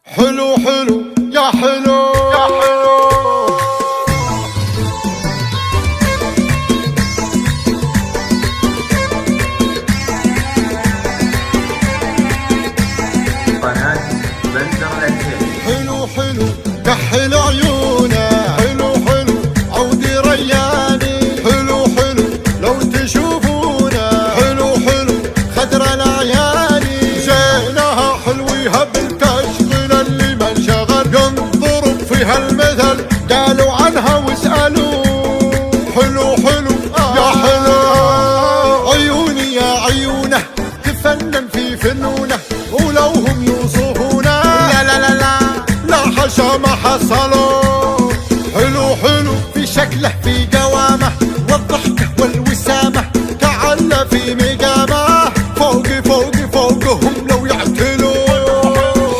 حلو حلو يا حلو يا حلو. قناة بندر العتيبي. حلو حلو كحل عيونه، حلو حلو عودي رياني، حلو حلو لو تشوفونه، حلو حلو خدر العياني، زينها حلويها بالتشغيل اللي ما انشغل ينضرب فيها المثل قالوا عنها واسألوا. حلو حلو يا حلو عيوني يا عيونه تفنن في فنونه، ولو هم يوصفونه لا لا لا لا لا حشا ما حصلوا. حلو حلو في شكله في قوامه والضحكه والوسامه، تعلى في مقامه فوقي فوقي فوقهم لو يعتلوا.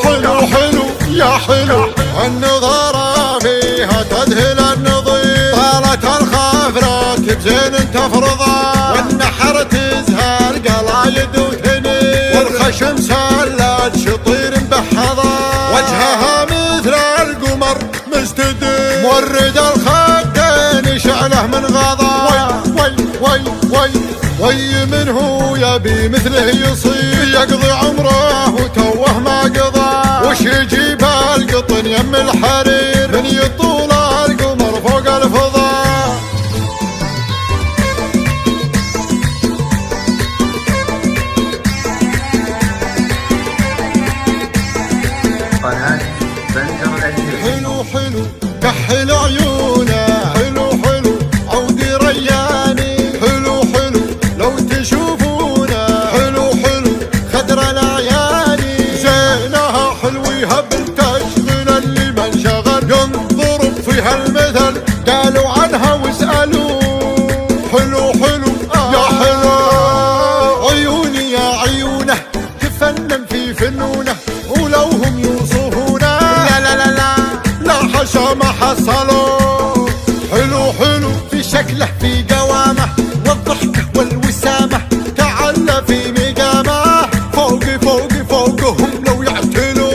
حلو حلو يا حلو النظاره فيها تذهل النظير، طالت الخافرات بزين تفرضها، والنحر تزهر قلايد وتنير، والخشم سلات شطير مبحضه، وجهها مثل القمر مستدير، مورد الخدين شعله من غضا. وي وي وي وي من هو يبي مثله يصير، يقضي عمره وتوه ما قضى، وش يجيب القطن يم الحرير، من يطول القمر فوق الفضاء. قناة بندر العتيبي. حلو حلو كحل عيونه، حلو حلو عودي رياني، حلو حلو لو تشوفونه، حلو حلو خدر العياني، زينها حلويها بالتشغيل اللي ما انشغل ينضرب فيها المثل قالوا عنها واسألوا. حلو حلو يا حلو عيوني يا عيونه تفنن في فنونه، ولو هم يوصفونه لا لا لا لا لا حشا ما حصلوا. حلو حلو في شكله في قوامه والضحكه والوسامه، تعلى في مقامه فوقي فوقي فوقهم لو يعتلوا.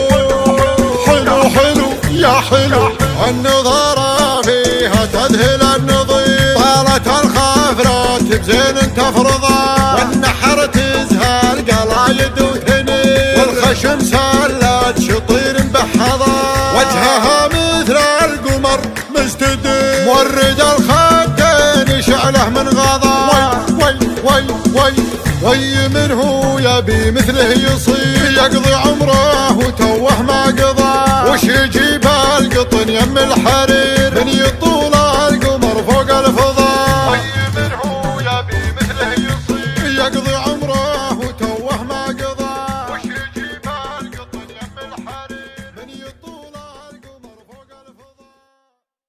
حلو حلو يا حلو النظاره فيها تذهل النظير، طالت الخافرات بزين تفرضها، والنحر تزهر قلايد وتنير، والخشم سلات شطير مبحضه، وجهها مثل القمر مستدير، مورد الخدين شعله من غضا. وي وي وي وي من هو يبي مثله يصير، يقضي عمره وتوه ما قضى، وش يجيب القطن يم الحرير، من يطول